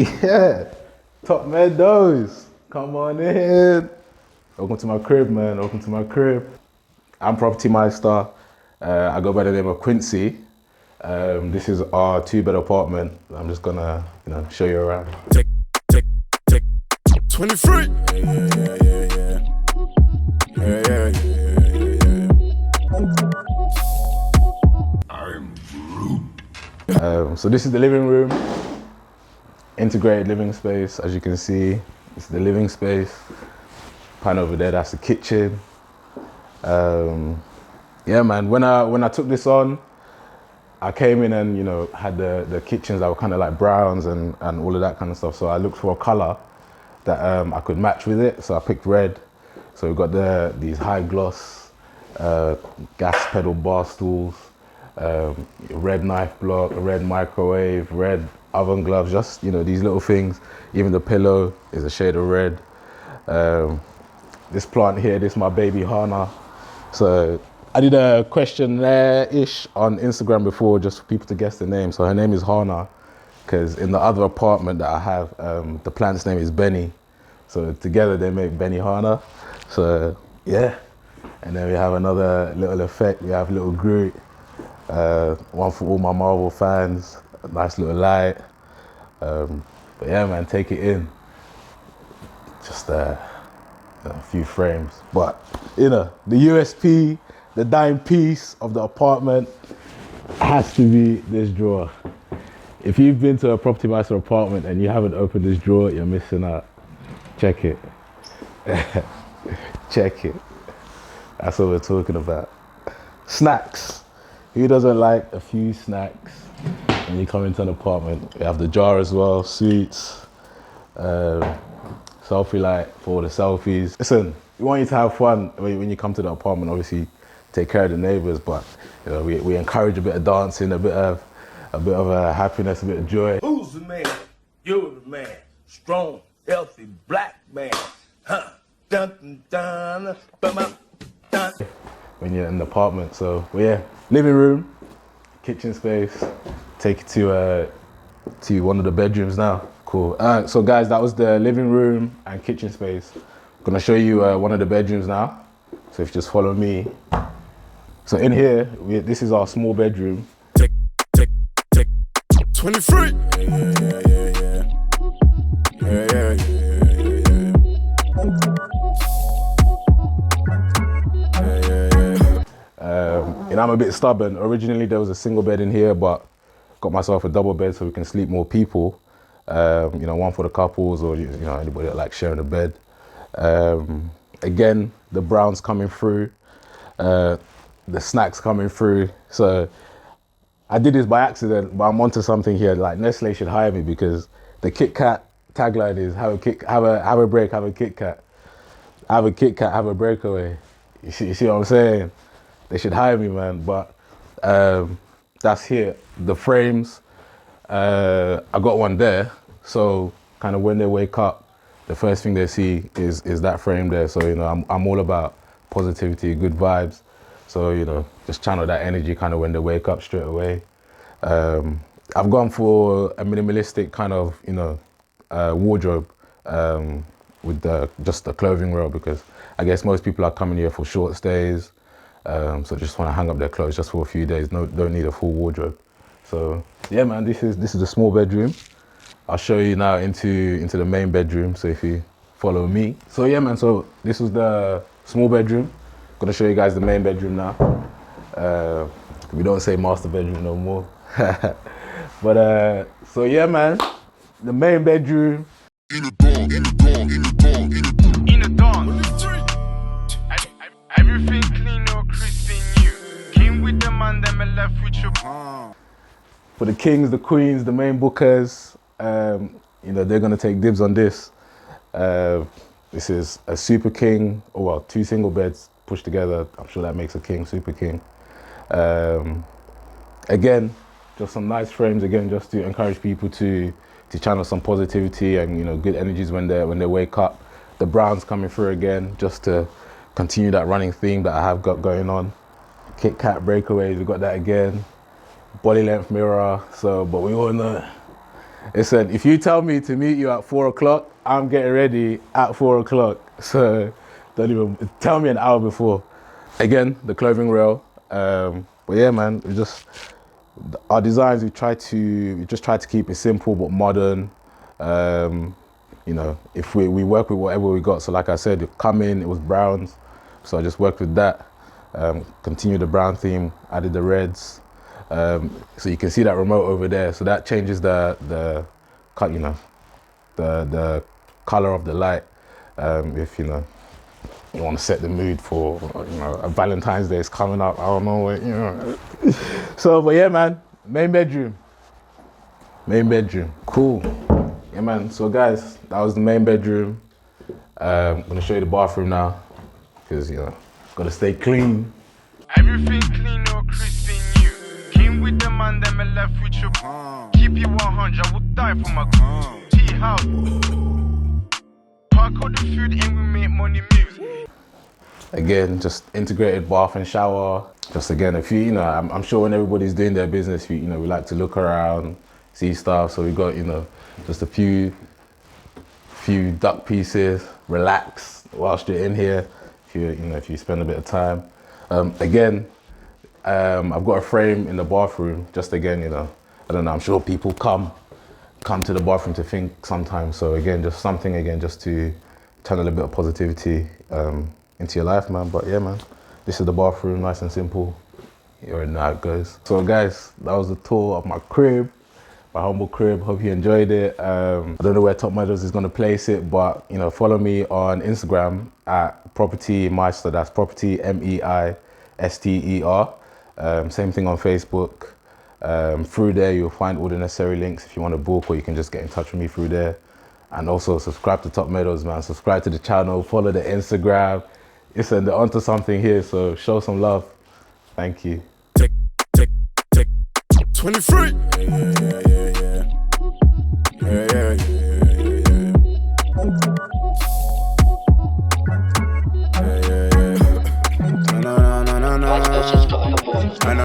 Yeah, Topmeadows, come on in. Welcome to my crib, man. Welcome to my crib. I'm Property Meister. I go by the name of Quincy. This is our 2-bed apartment. I'm just gonna, show you around. Tick, 23. Yeah. I'm Groot. So this is the living room. Integrated living space, as you can see. It's the living space. Pan over there, that's the kitchen. Yeah, man. When I took this on, I came in and had the kitchens that were kind of like browns and all of that kind of stuff. So I looked for a color that I could match with it. So I picked red. So we've got these high gloss gas pedal bar stools, red knife block, red microwave, red oven gloves, just these little things. Even the pillow is a shade of red. This plant here, this is my baby Hana. So I did a questionnaire-ish on Instagram before, just for people to guess the name. So her name is Hana, because in the other apartment that I have, the plant's name is Benny. So together they make Benny Hana. So yeah. And then we have another little effect. We have little Groot, one for all my Marvel fans, a nice little light. But yeah, man, take it in. Just a few frames. But the USP, the dime piece of the apartment has to be this drawer. If you've been to a Property Meister apartment and you haven't opened this drawer, you're missing out. Check it. Check it. That's what we're talking about. Snacks. Who doesn't like a few snacks when you come into an apartment? We have the jar as well, sweets, selfie light for all the selfies. Listen, we want you to have fun when you come to the apartment. Obviously, take care of the neighbors, but we encourage a bit of dancing, a bit of happiness, a bit of joy. Who's the man? You're the man. Strong, healthy, black man. Huh? Dun, dun, dun, dun. When you're in the apartment. So yeah, living room, kitchen space. Take it to one of the bedrooms now. Cool. So guys, that was the living room and kitchen space. I'm gonna show you one of the bedrooms now. So if you just follow me. So in here, this is our small bedroom. Tick, 23. Yeah. I'm a bit stubborn. Originally there was a single bed in here, but got myself a double bed so we can sleep more people. One for the couples or anybody that likes sharing a bed. Again, the browns coming through, the snacks coming through. So I did this by accident, but I'm onto something here. Like Nestle should hire me, because the Kit Kat tagline is have a break, have a Kit Kat. Have a Kit Kat, have a breakaway. You see what I'm saying? They should hire me, man. But that's here. The frames, I got one there. So kind of when they wake up, the first thing they see is that frame there. So I'm all about positivity, good vibes. So just channel that energy kind of when they wake up straight away. I've gone for a minimalistic kind of wardrobe with just the clothing row, because I guess most people are coming here for short stays. So just want to hang up their clothes just for a few days. No, don't need a full wardrobe. So yeah, man, this is the small bedroom. I'll show you now into the main bedroom. So if you follow me. So yeah, man. So this was the small bedroom. Gonna show you guys the main bedroom now. We don't say master bedroom no more. But so yeah, man, the main bedroom. In the dawn. Everything clean or crispy new. Came with the man, then I left with your For the kings, the queens, the main bookers, they're gonna take dibs on this. This is a super king, or well, 2 single beds pushed together. I'm sure that makes a king, super king. Again, just some nice frames. Again, just to encourage people to channel some positivity and good energies when they wake up. The browns coming through again, just to continue that running theme that I have got going on. Kit Kat breakaways, we got that again. Body length mirror. So, but we all know Listen, if you tell me to meet you at 4 o'clock, I'm getting ready at 4 o'clock. So don't even tell me an hour before. Again, the clothing rail. But yeah, man, our designs, we just try to keep it simple but modern. You know, if we work with whatever we got. So like I said, it come in, it was browns. So I just worked with that. Continue the brown theme, added the reds. So you can see that remote over there. So that changes the color of the light. If you want to set the mood for a Valentine's Day is coming up. I don't know. So, but yeah, man, main bedroom. Cool. Yeah, man. So guys, that was the main bedroom. I'm gonna show you the bathroom now, because gotta stay clean. Everything clean or crispy new. Came with the man, then I left with your keep you 100, I would die for my tea house. Park all the food and we make money music. Again, just integrated bath and shower. Just again, if I'm sure when everybody's doing their business, we like to look around, see stuff. So we got just a few duck pieces, relax whilst you're in here. If you spend a bit of time. Again, I've got a frame in the bathroom. Just again, I don't know. I'm sure people come to the bathroom to think sometimes. So again, just something just to channel a bit of positivity into your life, man. But yeah, man, this is the bathroom, nice and simple. You already know how it goes. So guys, that was the tour of my crib, my humble crib. Hope you enjoyed it. I don't know where Topmeadows is gonna place it, but follow me on Instagram at Property Meister. That's Property MEISTER. Same thing on Facebook. Through there, you'll find all the necessary links if you want to book, or you can just get in touch with me through there. And also subscribe to Topmeadows, man. Subscribe to the channel, follow the Instagram. Listen, they're onto something here, so show some love. Thank you. Tick, 23.